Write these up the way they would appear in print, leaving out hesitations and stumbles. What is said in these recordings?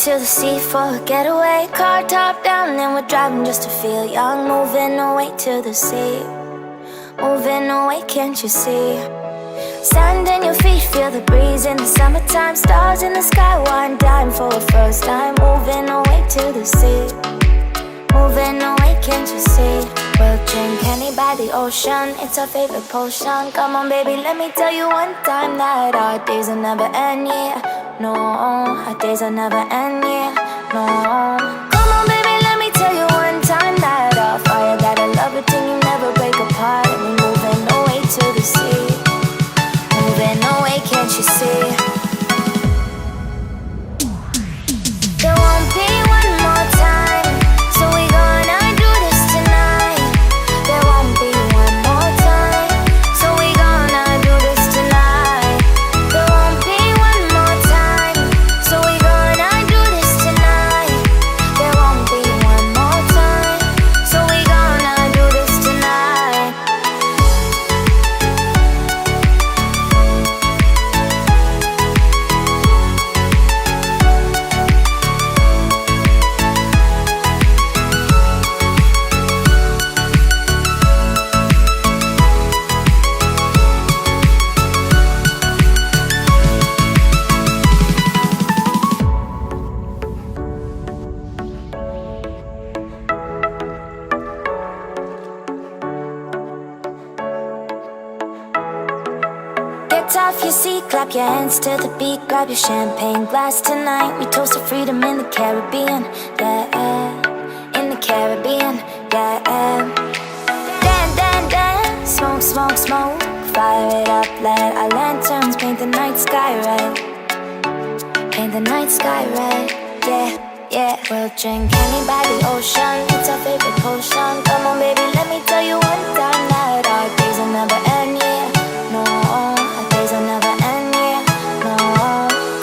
To the sea for a getaway, car top down and we're driving just to feel young. Moving away to the sea, moving away, can't you see? Sand in your feet, feel the breeze in the summertime. Stars in the sky, one dime for a first time. Moving away to the sea, moving away, can't you see? We'll drink honey by the ocean, it's our favorite potion. Come on baby, let me tell you one time that our days will never end, yeah. No, our days will never end, yeah. No. Come on baby, let me tell you one time that our fire got a love it till you never break apart. And we're moving away to the sea, moving away, can't you see? There won't be one more time, so we gonna do this tonight. There won't be one more time, so we gonna do this tonight. There won't be one more time, so we gonna do this tonight. There won't be one more time, so we gonna do this tonight. Get off your seat, clap your hands to the beat. Grab your champagne glass tonight. We toast to freedom in the Caribbean, yeah. In the Caribbean, yeah. Dance, dance, dance, smoke, smoke, smoke. Fire it up, let our lanterns paint the night sky red. Paint the night sky red, yeah, yeah. We'll drink honey by the ocean, it's our favorite potion. Come on baby, let me tell you one time that our days will never end, yeah. No, our days will never end, yeah. No.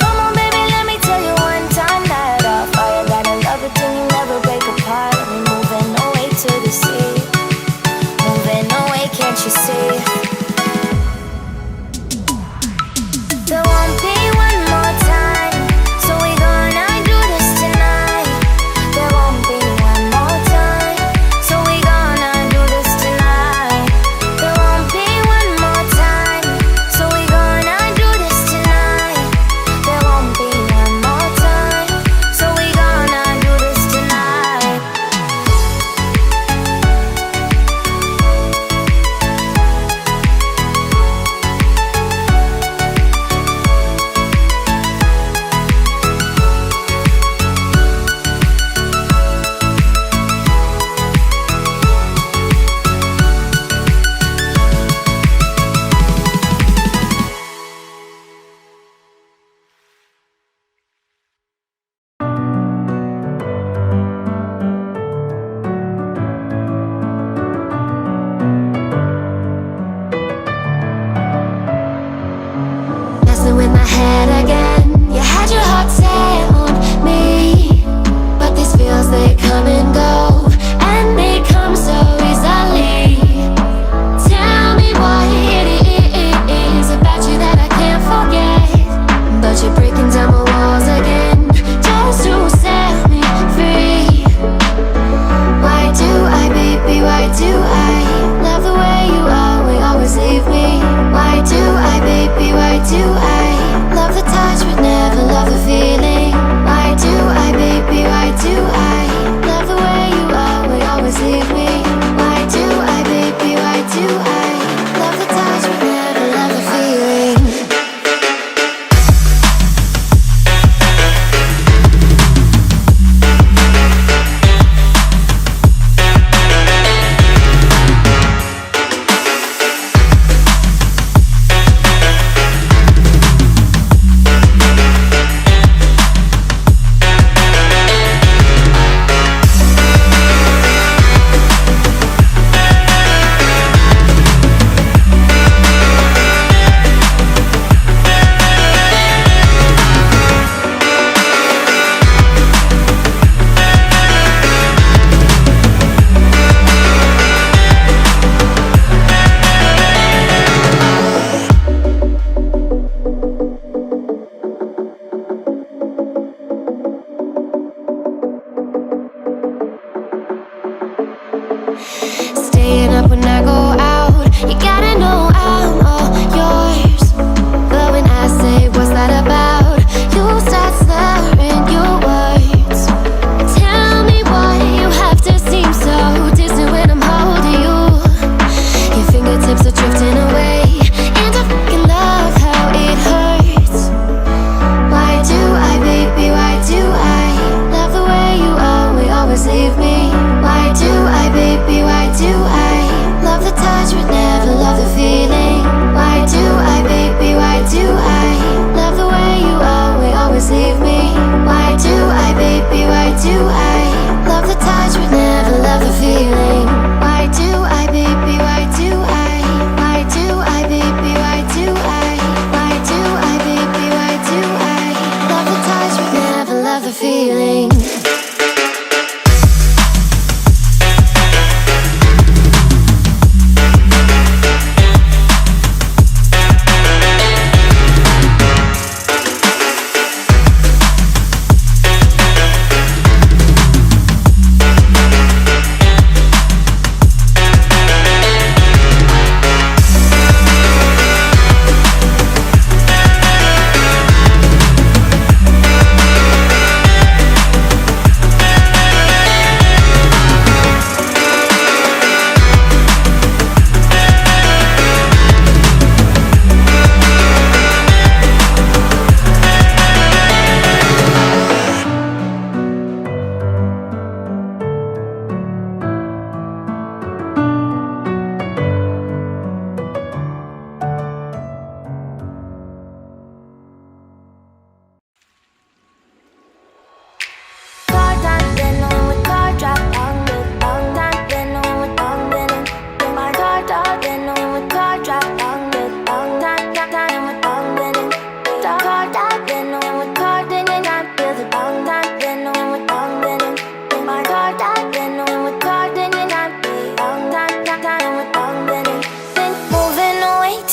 Come on baby, let me tell you one time that our fire got a love it till you never break apart. And we're moving away to the sea, moving away, can't you see? There won't be one more time, so we gonna do this tonight. There won't be one more time, so we gonna do this tonight. There won't be one more time, so we gonna do this tonight. There won't be one more time, so we gonna do this tonight. Messing with my head again. You had your heart set on me, but these feels, they come and go, and they come so easily. Tell me what it is about you that I can't forget, but you're breaking down my walls again, just to set me free. Why do I, baby, why do I love the way you are, we always leave me? Why do I, baby, why do I love the touch Staying up when I go out, you gotta know I'm all yours. But when I say what's that about, you start slurring your words. Tell me why you have to seem so distant when I'm holding you. Your fingertips are drifting away, and I fucking love how it hurts. Why do I, baby, why do I love the way you always leave me? Why do I, baby, why do I love the touch but never love the feeling? Why do I, baby, why do I love the way you always leave me? Why do I, baby, why do I love the touch but never love the feeling? Why do I, baby, why do I? Why do I, baby, why do I? Why do I, baby, why do I love the touch but never love the feeling?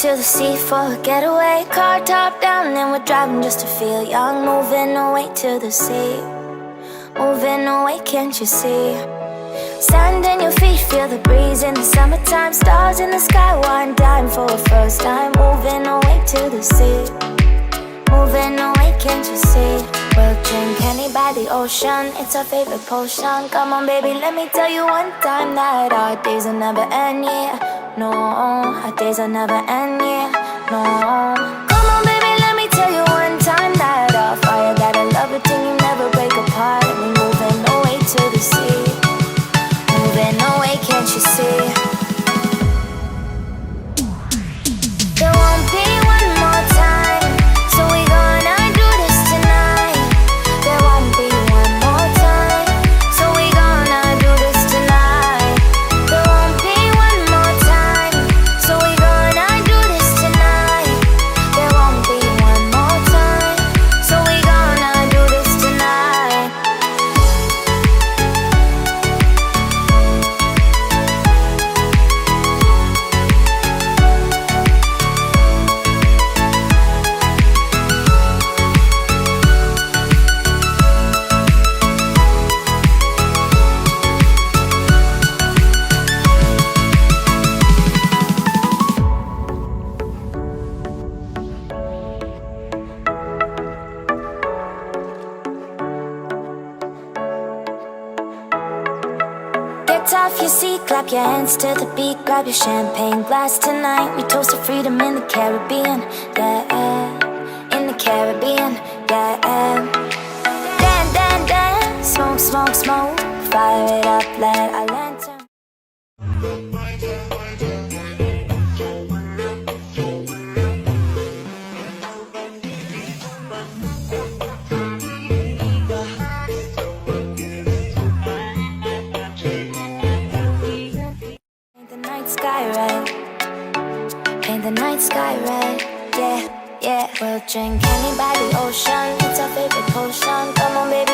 To the sea for a getaway, car top down and we're driving just to feel young. Moving away to the sea, moving away, can't you see? Sand in your feet, feel the breeze in the summertime. Stars in the sky, one dime for a first time. Moving away to the sea, moving away, can't you see? We'll drink honey by the ocean, it's our favorite potion. Come on baby, let me tell you one time that our days will never end, yeah. No, our days will never end, yeah. No. Come on baby, let me tell you one time that our fire got a love it till you never break apart. And we moving away to the sea, moving away, can't you see? There won't be one more time, so we gonna do this tonight. There won't be one more time, so we gonna do this tonight. There won't be one more time, so we gonna do this tonight. There won't be one more time, so we gonna do this tonight. Get off your seat, clap your hands to the beat. Grab your champagne glass tonight. We toast to freedom in the Caribbean, yeah. In the Caribbean, yeah. Dan, dan, dan, smoke, smoke, smoke. Fire it up, let our lantern. Sky red, paint the night sky red, yeah, yeah. We'll drink honey by the ocean, it's our favorite potion. Come on baby,